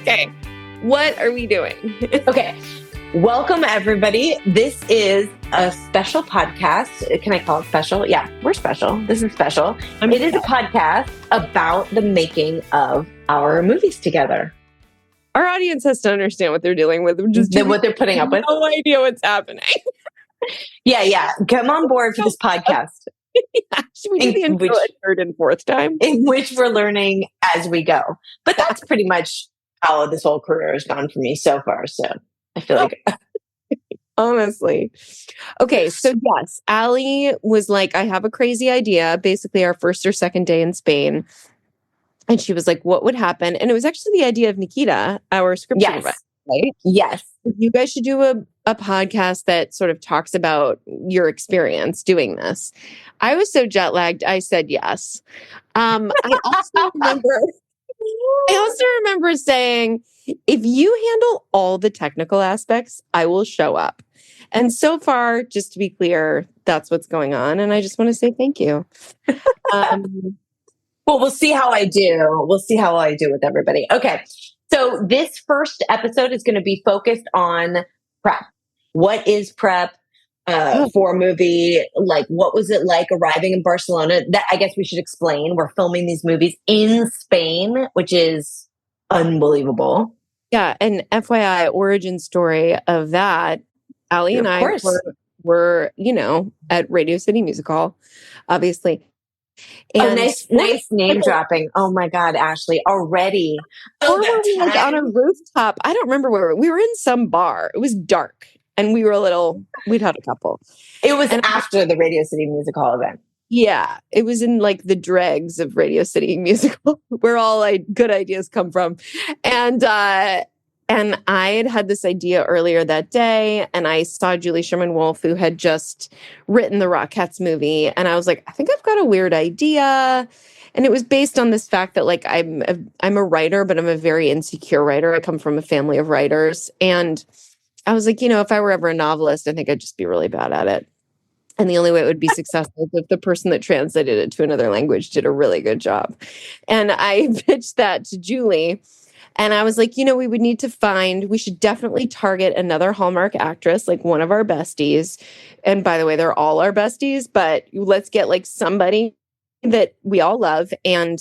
Okay, what are we doing? Okay, welcome everybody. This is a special podcast. Can I call it special? Yeah, we're special. This is special. It is a podcast about the making of our movies together. Our audience has to understand what they're dealing with. What they're putting up with. No idea what's happening. Yeah. Come on board for this podcast. Should we do the intro a third and fourth time? In which we're learning as we go. But that's pretty much how this whole career has gone for me so far. So I feel like... Honestly. Okay, so yes, Allie was like, I have a crazy idea. Basically, our first or second day in Spain. And she was like, what would happen? And it was actually the idea of Nikita, our script writer, right? Yes. You guys should do a podcast that sort of talks about your experience doing this. I was so jet lagged, I said yes. I also remember saying, if you handle all the technical aspects, I will show up. And so far, just to be clear, that's what's going on. And I just want to say thank you. Well, we'll see how I do. We'll see how I do with everybody. Okay. So this first episode is going to be focused on prep. What is prep for a movie? Like, what was it like arriving in Barcelona? That I guess we should explain. We're filming these movies in Spain, which is unbelievable. Yeah. And FYI, origin story of that, Allie and I were, at Radio City Music Hall, obviously. And nice name dropping. Oh my God, Ashley, already. Or were we like on a rooftop? I don't remember where we were in some bar. It was dark and we'd had a couple. It was after the Radio City Music Hall event. Yeah. It was in like the dregs of Radio City Music Hall where all good ideas come from. And I had this idea earlier that day, and I saw Julie Sherman-Wolf, who had just written the Rockettes movie, and I was like, I think I've got a weird idea. And it was based on this fact that, like, I'm a writer, but I'm a very insecure writer. I come from a family of writers, and I was like, if I were ever a novelist, I think I'd just be really bad at it. And the only way it would be successful is if the person that translated it to another language did a really good job. And I pitched that to Julie. And I was like, we should definitely target another Hallmark actress, like one of our besties. And by the way, they're all our besties, but let's get like somebody that we all love. And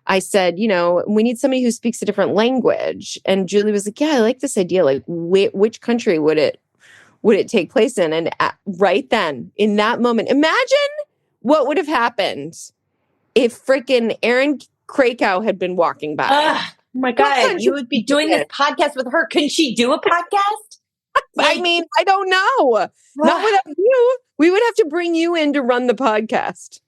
I said, we need somebody who speaks a different language. And Julie was like, yeah, I like this idea. Like, which country would it take place in? And right then, in that moment, imagine what would have happened if freaking Erin Krakow had been walking by. Oh my God, you would be doing this podcast with her. Couldn't she do a podcast? I mean, I don't know. Not without you. We would have to bring you in to run the podcast.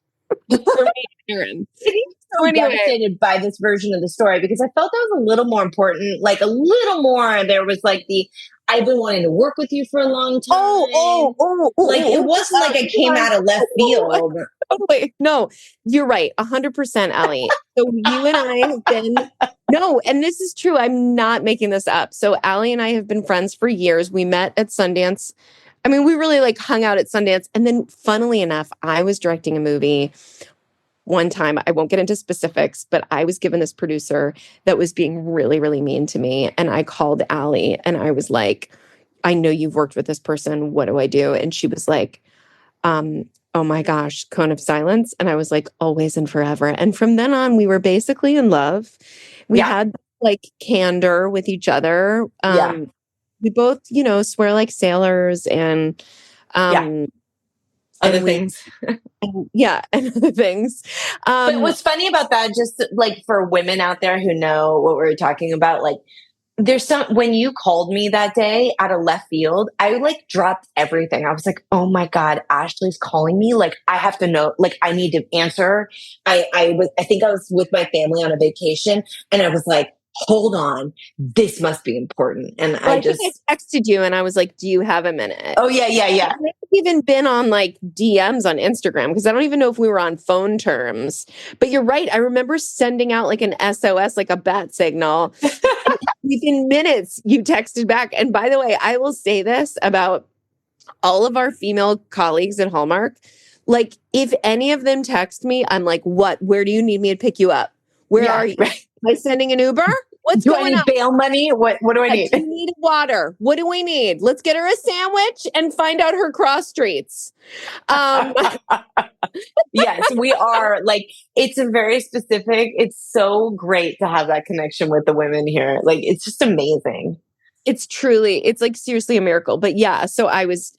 For me, Erin. So devastated by this version of the story because I felt that was a little more important, like a little more. There was like I've been wanting to work with you for a long time. Like it wasn't like I came out of left field. Wait, no, you're right. 100%, Allie. So you and I have been, and this is true. I'm not making this up. So Allie and I have been friends for years. We met at Sundance. I mean, we really like hung out at Sundance. And then funnily enough, I was directing a movie one time. I won't get into specifics, but I was given this producer that was being really, really mean to me. And I called Allie and I was like, I know you've worked with this person. What do I do? And she was like, oh my gosh, cone of silence. And I was like, always and forever. And from then on, we were basically in love. We had like candor with each other. We both, swear like sailors and other things. And other things. But what's funny about that, just like for women out there who know what we're talking about, like when you called me that day out of left field, I like dropped everything. I was like, oh my God, Ashley's calling me. Like, I have to know, like, I need to answer. I think I was with my family on a vacation and I was like, hold on, this must be important. And I texted you and I was like, do you have a minute? Oh yeah. I've even been on like DMs on Instagram because I don't even know if we were on phone terms. But you're right. I remember sending out like an SOS, like a bat signal. Within minutes, you texted back. And by the way, I will say this about all of our female colleagues at Hallmark. Like, if any of them text me, I'm like, what? Where do you need me to pick you up? Where are you? Right. Am I sending an Uber? What's Do I going on? need bail money? What do I need? Do you need water? What do we need? Let's get her a sandwich and find out her cross streets. Yes, we are. Like, it's a very specific, it's so great to have that connection with the women here. Like, it's just amazing. It's like seriously a miracle. But yeah, so I was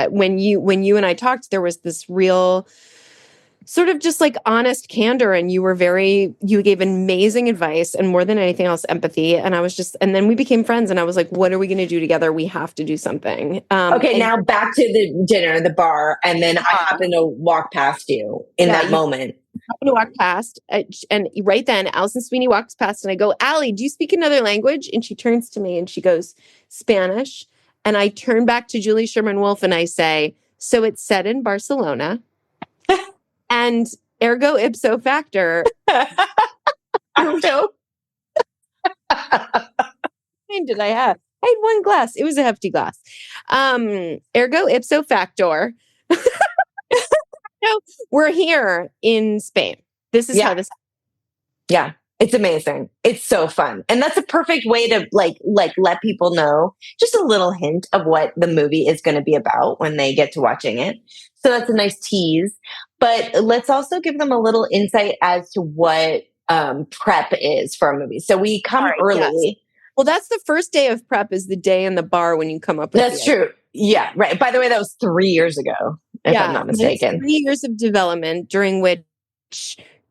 when you and I talked, there was this real sort of just like honest candor, and you gave amazing advice, and more than anything else, empathy. And I was just, and then we became friends, and I was like, what are we going to do together? We have to do something. Okay, now back to the dinner, the bar, and then I happen to walk past you in that moment. Happen to walk past, and right then Allison Sweeney walks past, and I go, Allie, do you speak another language? And she turns to me and she goes, Spanish. And I turn back to Julie Sherman Wolfe and I say, so it's set in Barcelona. And ergo ipso factor. How did I have? I had one glass. It was a hefty glass. Ergo ipso factor. No, we're here in Spain. This is how this. Yeah, it's amazing. It's so fun, and that's a perfect way to like let people know just a little hint of what the movie is going to be about when they get to watching it. So that's a nice tease. But let's also give them a little insight as to what prep is for a movie. So we come early. Yes. Well, that's the first day of prep, is the day in the bar when you come up with That's true. Yeah, right. By the way, that was 3 years ago, if I'm not mistaken. 3 years of development, during which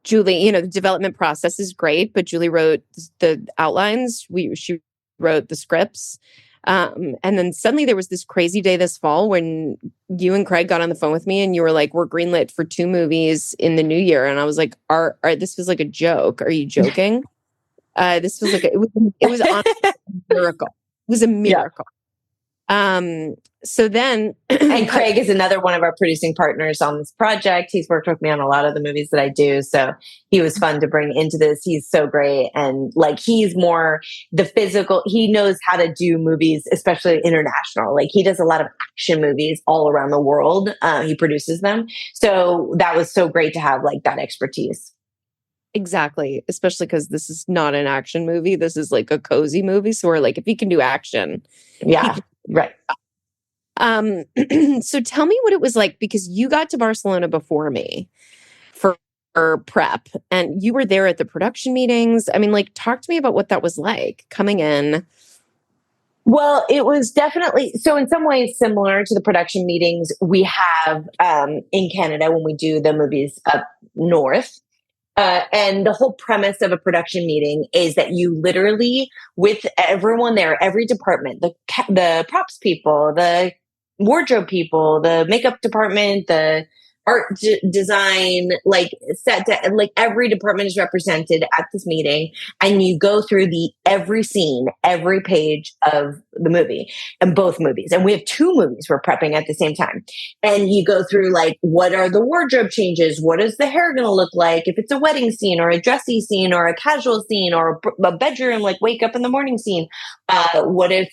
Julie, the development process is great, but Julie wrote the outlines. She wrote the scripts. And then suddenly there was this crazy day this fall when you and Craig got on the phone with me and you were like, we're greenlit for 2 movies in the new year. And I was like, this was like a joke. Are you joking? This was like, it was honestly a miracle. It was a miracle. So then, and Craig is another one of our producing partners on this project. He's worked with me on a lot of the movies that I do. So he was fun to bring into this. He's so great. And like, he's more the physical, he knows how to do movies, especially international. Like, he does a lot of action movies all around the world. He produces them. So that was so great to have like that expertise. Exactly. Especially because this is not an action movie. This is like a cozy movie. So we're like, if he can do action. Yeah. Right. So tell me what it was like, because you got to Barcelona before me for prep, and you were there at the production meetings. I mean, like, talk to me about what that was like coming in. Well, it was definitely, so in some ways similar to the production meetings we have in Canada when we do the movies up north. And the whole premise of a production meeting is that you literally, with everyone there, every department, the props people, the wardrobe people, the makeup department, the art design, like like every department is represented at this meeting, and you go through every scene, every page of the movie, and both movies. And we have 2 movies we're prepping at the same time. And you go through like, what are the wardrobe changes? What is the hair going to look like? If it's a wedding scene or a dressy scene or a casual scene or a bedroom, like wake up in the morning scene. What if,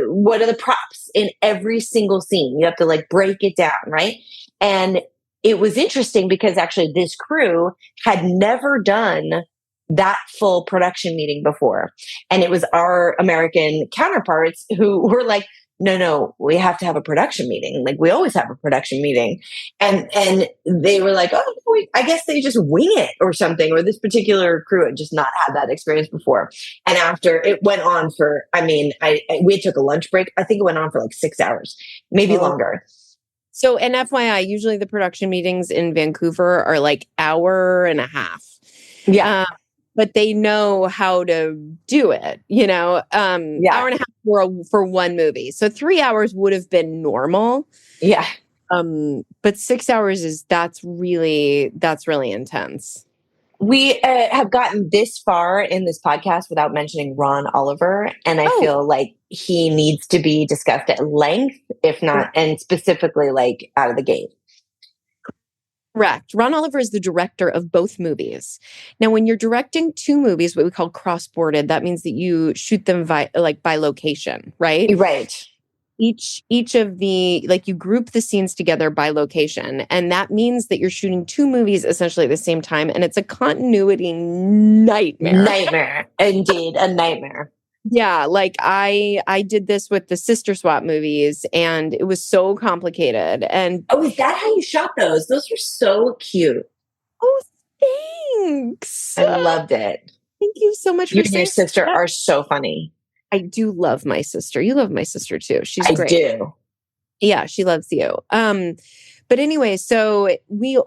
what are the props in every single scene? You have to like break it down, right? And it was interesting because actually this crew had never done that full production meeting before. And it was our American counterparts who were like, no, we have to have a production meeting. Like, we always have a production meeting. And they were like, I guess they just wing it or something, or this particular crew had just not had that experience before. And after it went on for, we took a lunch break. I think it went on for like 6 hours, maybe longer. So, and FYI, usually the production meetings in Vancouver are like hour and a half. Yeah. But they know how to do it, hour and a half for one movie. So 3 hours would have been normal. Yeah. But 6 hours that's really intense. We have gotten this far in this podcast without mentioning Ron Oliver. And I feel like he needs to be discussed at length, if not, and specifically like out of the gate. Correct. Ron Oliver is the director of both movies. Now, when you're directing 2 movies, what we call cross-bordered, that means that you shoot them by location, right? Right. each of the, like, you group the scenes together by location, and that means that you're shooting two movies essentially at the same time, and it's a continuity nightmare. Nightmare. Indeed, a nightmare. Yeah, like I did this with the Sister Swap movies, and it was so complicated. And Oh, is that how you shot those? Those were so cute. oh, thanks. I loved it. Thank you so much You for and your saying sister that. are so funny. I do love my sister. You love my sister too. She's I great. do. Yeah, she loves you. But anyway, so we,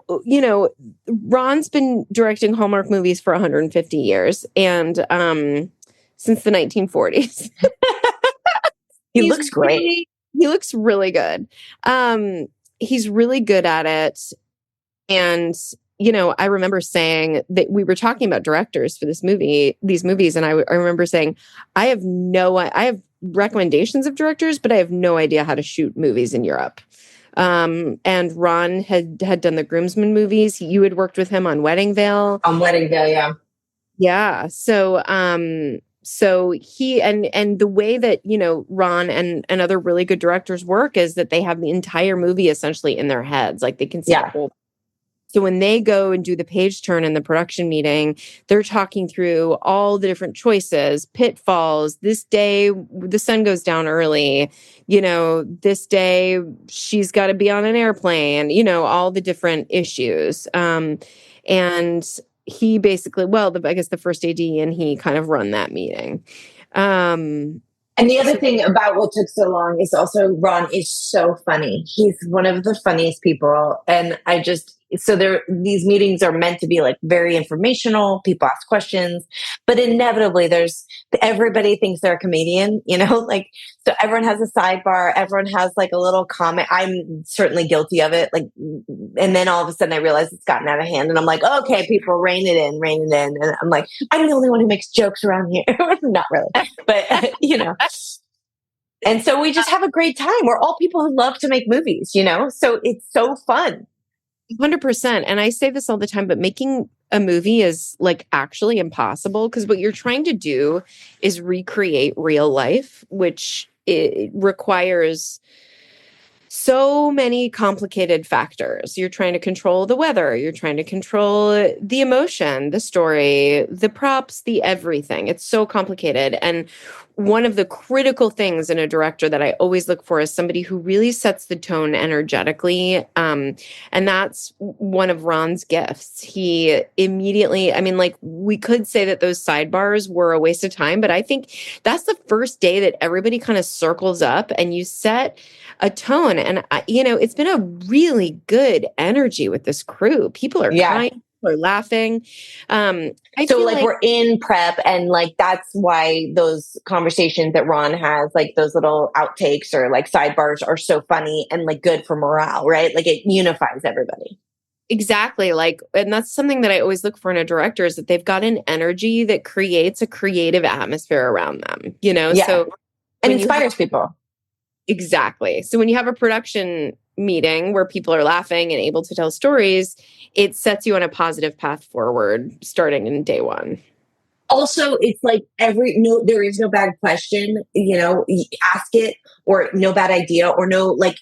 Ron's been directing Hallmark movies for 150 years, and since the 1940s. He looks great. He looks really good. He's really good at it. And, I remember saying that we were talking about directors for these movies. And I remember saying, I have recommendations of directors, but I have no idea how to shoot movies in Europe. And Ron had done the Groomsmen movies. You had worked with him on Wedding Veil. On Wedding Veil, yeah. Yeah. So he and the way that, Ron and other really good directors work is that they have the entire movie essentially in their heads. Like they can see the whole. So when they go and do the page turn in the production meeting, they're talking through all the different choices, pitfalls. This day, the sun goes down early. This day, she's got to be on an airplane, all the different issues. And he basically, I guess the first AD, and he kind of run that meeting. And the other thing about what took so long is also Ron is so funny. He's one of the funniest people. And these meetings are meant to be like very informational. People ask questions, but inevitably everybody thinks they're a comedian, like, so everyone has a sidebar. Everyone has like a little comment. I'm certainly guilty of it. Like, and then all of a sudden I realize it's gotten out of hand and I'm like, okay, people rein it in. And I'm like, I'm the only one who makes jokes around here. Not really, but and so we just have a great time. We're all people who love to make movies, so it's so fun. 100%. And I say this all the time, but making a movie is like actually impossible, because what you're trying to do is recreate real life, which it requires so many complicated factors. You're trying to control the weather. You're trying to control the emotion, the story, the props, the everything. It's so complicated. And one of the critical things in a director that I always look for is somebody who really sets the tone energetically. And that's one of Ron's gifts. He immediately, we could say that those sidebars were a waste of time, but I think that's the first day that everybody kind of circles up and you set a tone. And, it's been a really good energy with this crew. People are crying. Are laughing. We're in prep, and like that's why those conversations that Ron has, like those little outtakes or like sidebars, are so funny and like good for morale, right? Like it unifies everybody. Exactly. And that's something that I always look for in a director, is that they've got an energy that creates a creative atmosphere around them, so and inspires people. Exactly. So when you have a production meeting where people are laughing and able to tell stories, it sets you on a positive path forward starting in day one. Also, it's like there is no bad question, ask it, or no bad idea, or no like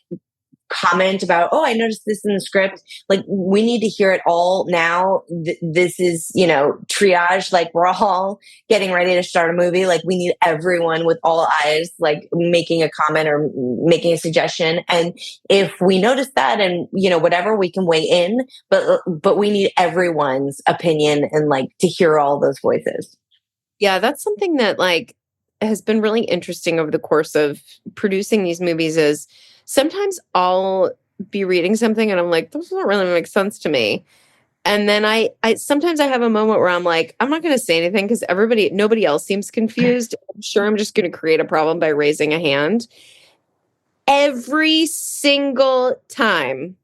comment about, oh, I noticed this in the script. Like, we need to hear it all now. This is, triage. Like, we're all getting ready to start a movie. Like, we need everyone with all eyes, like making a comment or making a suggestion. And if we notice that and, whatever, we can weigh in, but we need everyone's opinion and like to hear all those voices. Yeah, that's something that like has been really interesting over the course of producing these movies. Is sometimes I'll be reading something and I'm like, this doesn't really make sense to me. And then I sometimes I have a moment where I'm like, I'm not going to say anything because nobody else seems confused. I'm sure I'm just going to create a problem by raising a hand. Every single time,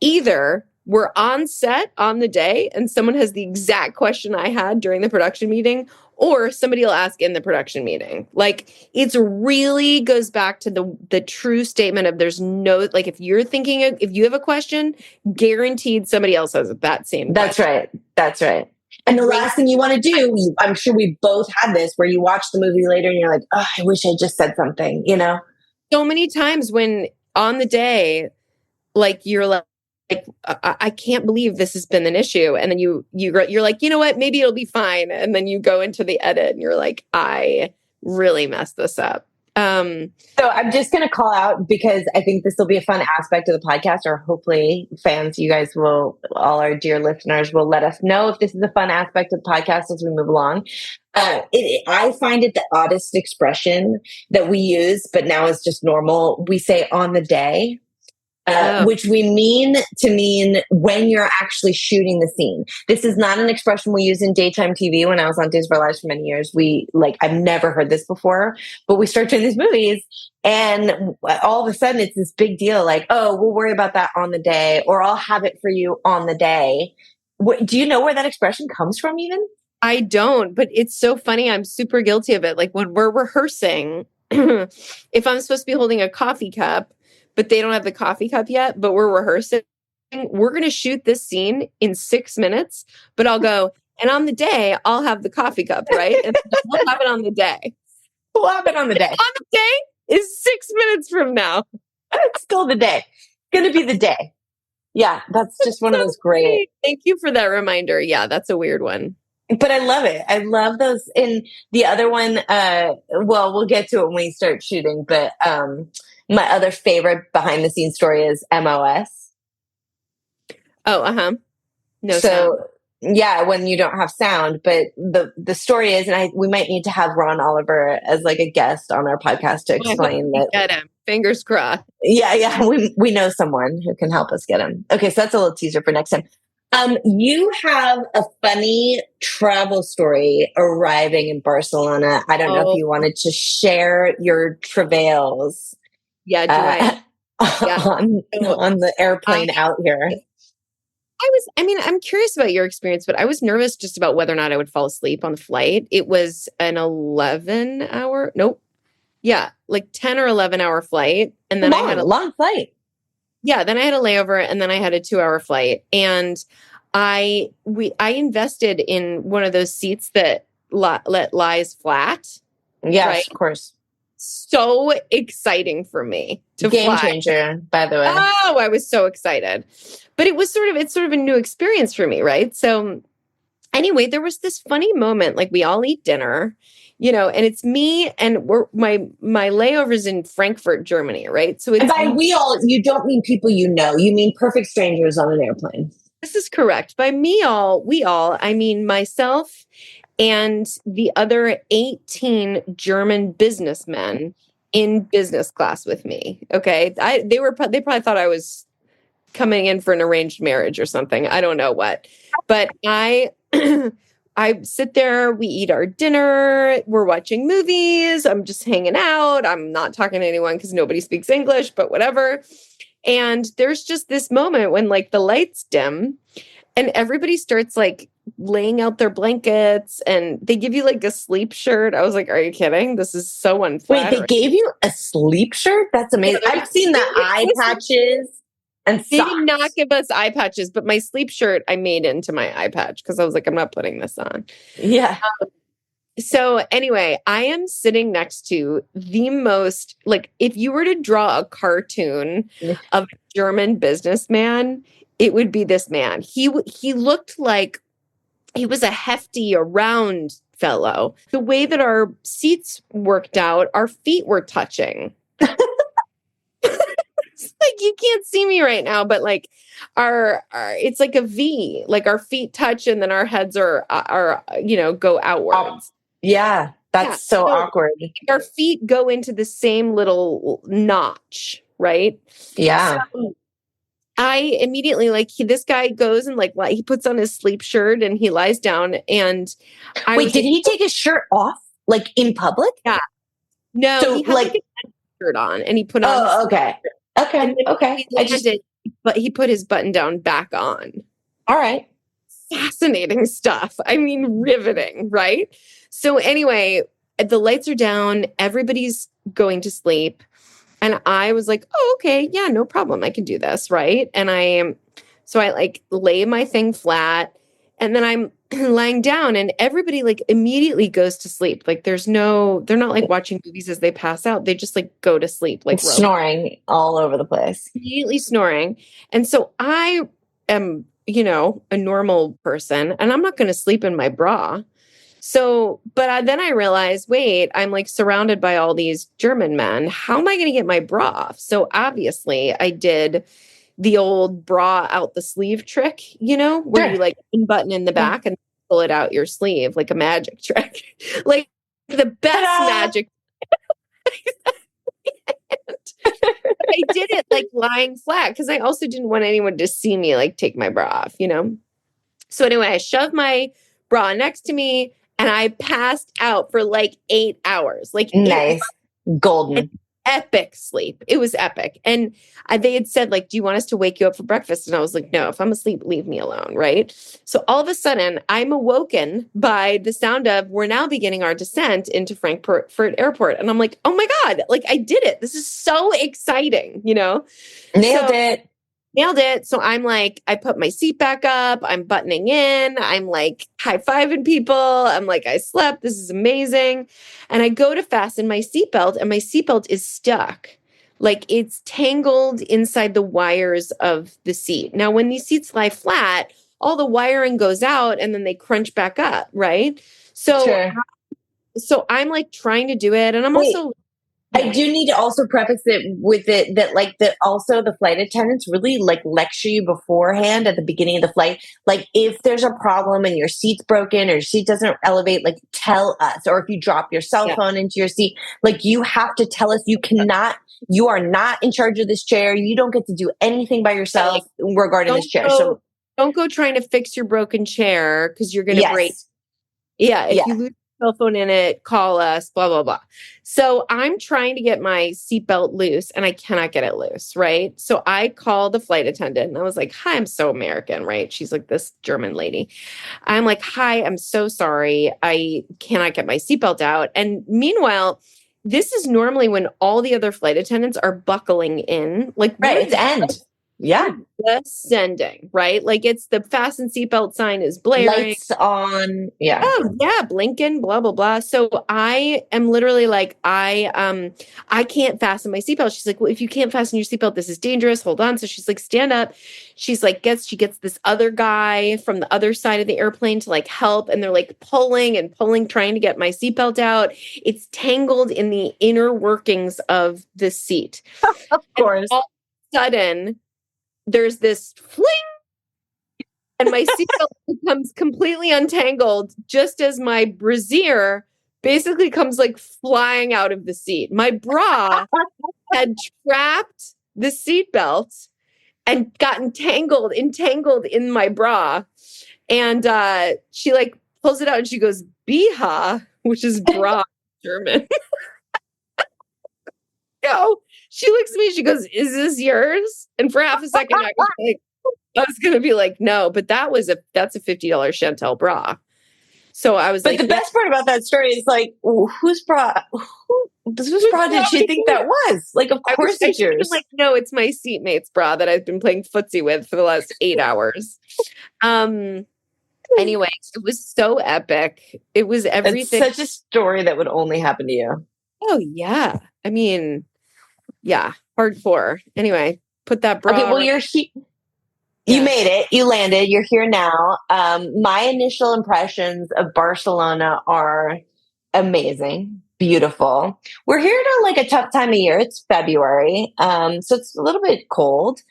either we're on set on the day and someone has the exact question I had during the production meeting, or somebody will ask in the production meeting. Like, it's really goes back to the true statement of there's no, like, if you have a question, guaranteed somebody else has that same question. That's right. And the last thing you want to do, I'm sure we both had this, where you watch the movie later and you're like, oh, I wish I just said something, so many times when on the day, like you're like I can't believe this has been an issue, and then you're like, you know what, maybe it'll be fine, and then you go into the edit and you're like, I really messed this up. So I'm just going to call out because I think this will be a fun aspect of the podcast, or hopefully fans, you guys will, all our dear listeners will let us know if this is a fun aspect of the podcast as we move along. I find it the oddest expression that we use, but now it's just normal. We say on the day. Which we mean when you're actually shooting the scene. This is not an expression we use in daytime TV. When I was on Days of Our Lives for many years, I've never heard this before, but we start doing these movies and all of a sudden it's this big deal. Like, oh, we'll worry about that on the day, or I'll have it for you on the day. Do you know where that expression comes from even? I don't, but it's so funny. I'm super guilty of it. Like when we're rehearsing, if I'm supposed to be holding a coffee cup, but they don't have the coffee cup yet, but we're rehearsing, we're going to shoot this scene in 6 minutes, but I'll go, and on the day, I'll have the coffee cup, right? And we'll have it on the day. We'll have it on the day. On the day is 6 minutes from now. It's still the day. It's going to be the day. Yeah, that's just one of those great. Thank you for that reminder. Yeah, that's a weird one. But I love it. I love those. And the other one, well, we'll get to it when we start shooting, but my other favorite behind the scenes story is MOS. Oh, no so sound. Yeah, when you don't have sound, but the story is, and we might need to have Ron Oliver as like a guest on our podcast to explain that. Get him. Fingers crossed. Yeah. We know someone who can help us get him. Okay, so that's a little teaser for next time. You have a funny travel story arriving in Barcelona. I don't know if you wanted to share your travails. Yeah, do I? On the airplane out here. I'm curious about your experience, but I was nervous just about whether or not I would fall asleep on the flight. It was an 11-hour, like 10 or 11-hour flight. And then I had a long flight. Yeah, then I had a layover, and then I had a 2-hour flight. And I invested in one of those seats that lies flat. Yes, right? Of course. So exciting for me to Game fly. changer, by the way. Oh, I was so excited. But it's sort of a new experience for me, right? So anyway, there was this funny moment, like we all eat dinner, and it's me, and my layover's in Frankfurt, Germany, right? So it's, and by we all, you don't mean people you mean perfect strangers on an airplane. This is correct. By we all, I mean myself and the other 18 German businessmen in business class with me. Okay. They probably thought I was coming in for an arranged marriage or something. I don't know what, but I sit there, we eat our dinner, we're watching movies, I'm just hanging out. I'm not talking to anyone because nobody speaks English, but whatever. And there's just this moment when like the lights dim and everybody starts like laying out their blankets, and they give you like a sleep shirt. I was like, are you kidding? This is so unflattering. Wait, they gave you a sleep shirt? That's amazing. I've seen the eye patches and socks. They did not give us eye patches, but my sleep shirt I made into my eye patch because I was like, I'm not putting this on. Yeah. So anyway, I am sitting next to the most, like, if you were to draw a cartoon of a German businessman, it would be this man. He looked like he was a hefty, round fellow. The way that our seats worked out, our feet were touching. It's like, you can't see me right now, but like our it's like a V, like our feet touch and then our heads are go outwards. Yeah, that's so awkward. Our feet go into the same little notch, right? Yeah. So I immediately this guy goes and he puts on his sleep shirt and he lies down and wait, did he take his shirt off like in public? Yeah. No, so, he had a shirt on and he put on. Oh, okay. Okay. But he put his button down back on. All right. Fascinating stuff. I mean, riveting, right? So anyway, the lights are down. Everybody's going to sleep. And I was like, oh, okay. Yeah, no problem. I can do this, right? And I lay my thing flat. And then lying down, and everybody like immediately goes to sleep. Like they're not like watching movies as they pass out. They just like go to sleep, like Snoring all over the place. immediately snoring. And so I am, a normal person, and I'm not going to sleep in my bra. So, but then I realized, wait, I'm like surrounded by all these German men. How am I going to get my bra off? So obviously I did the old bra out the sleeve trick, where you like unbutton in the back and pull it out your sleeve, like a magic trick, like the best magic. I did it like lying flat because I also didn't want anyone to see me like take my bra off, So anyway, I shoved my bra next to me and I passed out for like 8 hours. Like nice. Golden. Epic sleep. It was epic. And they had said, like, do you want us to wake you up for breakfast? And I was like, no, if I'm asleep, leave me alone. Right. So all of a sudden I'm awoken by the sound of, we're now beginning our descent into Frankfurt Airport. And I'm like, oh my God, like I did it. This is so exciting, Nailed it. Nailed it. So I'm like, I put my seat back up. I'm buttoning in. I'm like high-fiving people. I'm like, I slept. This is amazing. And I go to fasten my seatbelt and my seatbelt is stuck. Like it's tangled inside the wires of the seat. Now, when these seats lie flat, all the wiring goes out and then they crunch back up, right? So, sure. So I'm like trying to do it. And I'm also... I do need to also preface it with it that like that also the flight attendants really like lecture you beforehand at the beginning of the flight. Like if there's a problem and your seat's broken or your seat doesn't elevate, like tell us. Or if you drop your cell phone into your seat, like you have to tell us. You are not in charge of this chair. You don't get to do anything by yourself regarding this chair. So don't go trying to fix your broken chair because you're going to break. Yeah. If you lose cell phone in it, call us, blah, blah, blah. So I'm trying to get my seatbelt loose and I cannot get it loose, right? So I call the flight attendant and I was like, hi, I'm so American, right? She's like this German lady. I'm like, hi, I'm so sorry. I cannot get my seatbelt out. And meanwhile, this is normally when all the other flight attendants are buckling in. Like, right, it's end. Yeah. Ascending, right? Like it's the fasten seatbelt sign is blaring. Lights on. Yeah. Oh, yeah. Blinking, blah, blah, blah. So I am literally like, I can't fasten my seatbelt. She's like, well, if you can't fasten your seatbelt, this is dangerous. Hold on. So she's like, stand up. She's like, she gets this other guy from the other side of the airplane to like help. And they're like pulling, trying to get my seatbelt out. It's tangled in the inner workings of the seat. Of course. And all of a sudden, there's this fling and my seatbelt becomes completely untangled just as my brassiere basically comes like flying out of the seat. My bra had trapped the seatbelt and gotten entangled in my bra. And she like pulls it out and she goes, Biha, which is bra German. She looks at me, she goes, is this yours? And for half a second, I was going to be like, no, but that's a $50 Chantel bra. So I was but the best part about that story is like, whose bra did she think that was? Like, of course it's yours. Like, no, it's my seatmate's bra that I've been playing footsie with for the last 8 hours. Anyway, it was so epic. It was everything. It's such a story that would only happen to you. Oh, yeah. I mean, yeah, hardcore. Anyway, put that bra. Okay, well, you're you made it. You landed. You're here now. My initial impressions of Barcelona are amazing, beautiful. We're here at like a tough time of year. It's February, so it's a little bit cold,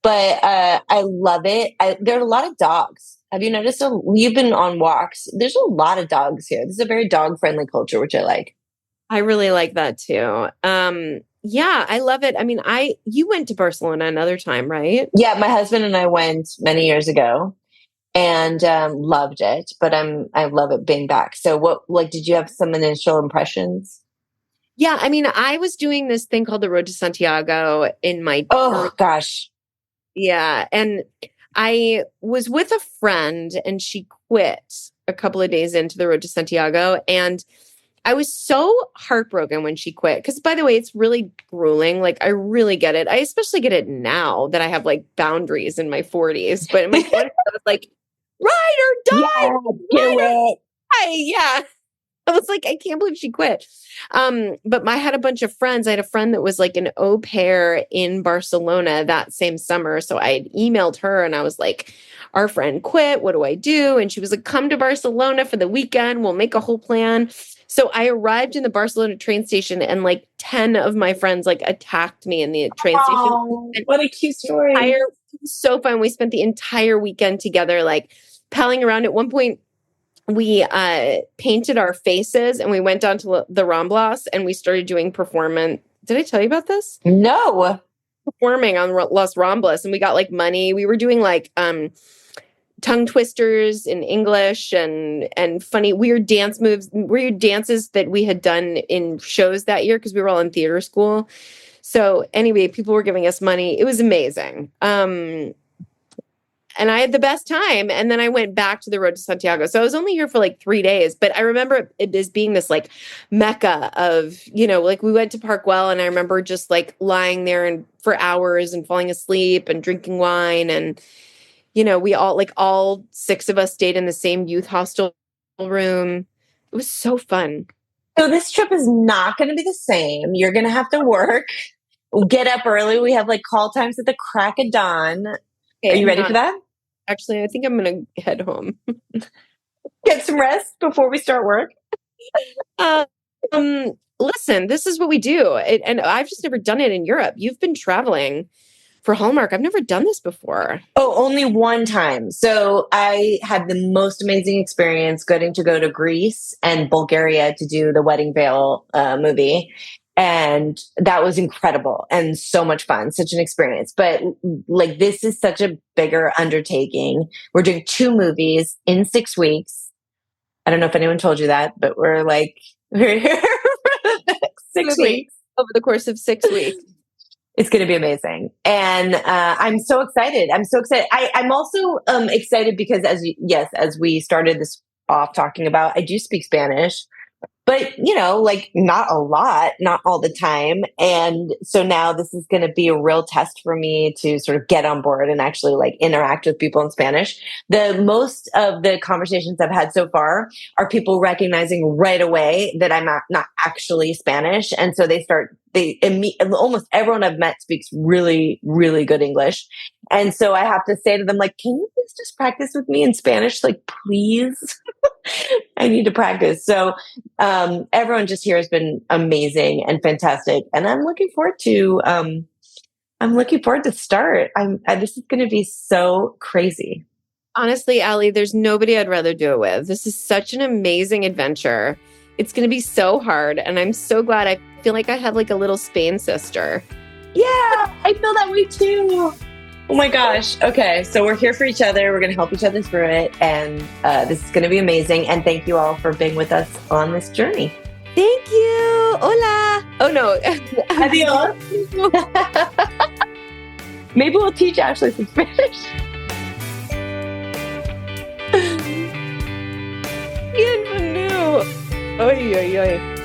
but I love it. There are a lot of dogs. Have you noticed? You've been on walks. There's a lot of dogs here. This is a very dog-friendly culture, which I like. I really like that too. Yeah, I love it. I mean, you went to Barcelona another time, right? Yeah, my husband and I went many years ago and loved it, but I love it being back. So did you have some initial impressions? Yeah, I mean, I was doing this thing called the Road to Santiago in my... Oh, gosh. Yeah, and I was with a friend and she quit a couple of days into the Road to Santiago, and I was so heartbroken when she quit. Because, by the way, it's really grueling. Like, I really get it. I especially get it now that I have like boundaries in my 40s. But in my 20s, I was like, ride or die, Yeah, do it. die. Yeah. I was like, I can't believe she quit. But I had a bunch of friends. I had a friend that was like an au pair in Barcelona that same summer. So I had emailed her and I was like, our friend quit. What do I do? And she was like, come to Barcelona for the weekend. We'll make a whole plan. So I arrived in the Barcelona train station and like 10 of my friends like attacked me in the train station. Oh, what a cute story. It was so fun. We spent the entire weekend together, like palling around. At one point, we painted our faces and we went down to the Ramblas and we started doing performance. Did I tell you about this? No. Performing on Las Ramblas, and we got like money. We were doing like tongue twisters in English and funny weird dance moves, weird dances that we had done in shows that year because we were all in theater school. So anyway, people were giving us money. It was amazing. And I had the best time. And then I went back to the road to Santiago. So I was only here for like 3 days, but I remember it as being this like mecca of, like we went to Park Well and I remember just like lying there and for hours and falling asleep and drinking wine. And, we all 6 of us stayed in the same youth hostel room. It was so fun. So this trip is not going to be the same. You're going to have to work. We'll get up early. We have like call times at the crack of dawn. Okay, are you ready for that? Actually, I think I'm going to head home. Get some rest before we start work. Listen, this is what we do. And I've just never done it in Europe. You've been traveling for Hallmark. I've never done this before. Oh, only one time. So I had the most amazing experience getting to go to Greece and Bulgaria to do the Wedding Veil movie. And that was incredible and so much fun, such an experience. But like, this is such a bigger undertaking. We're doing 2 movies in 6 weeks. I don't know if anyone told you that, but we're here for the next 6 weeks. Over the course of 6 weeks. It's going to be amazing. And I'm so excited. I'm also excited because as we started this off talking about, I do speak Spanish. But, not a lot, not all the time. And so now this is going to be a real test for me to sort of get on board and actually like interact with people in Spanish. The most of the conversations I've had so far are people recognizing right away that I'm not actually Spanish. And so almost everyone I've met speaks really, really good English. And so I have to say to them, like, can you please just practice with me in Spanish? Like, please, I need to practice. So everyone just here has been amazing and fantastic. And I'm looking forward to start. This is going to be so crazy. Honestly, Allie, there's nobody I'd rather do it with. This is such an amazing adventure. It's going to be so hard. And I'm so glad. I feel like I have like a little Spain sister. Yeah, I feel that way too. Oh my gosh. Okay. So we're here for each other. We're going to help each other through it. And this is going to be amazing. And thank you all for being with us on this journey. Thank you. Hola. Oh no. Adios. Maybe we'll teach Ashley some Spanish. Bienvenido. Oy, oy, oy.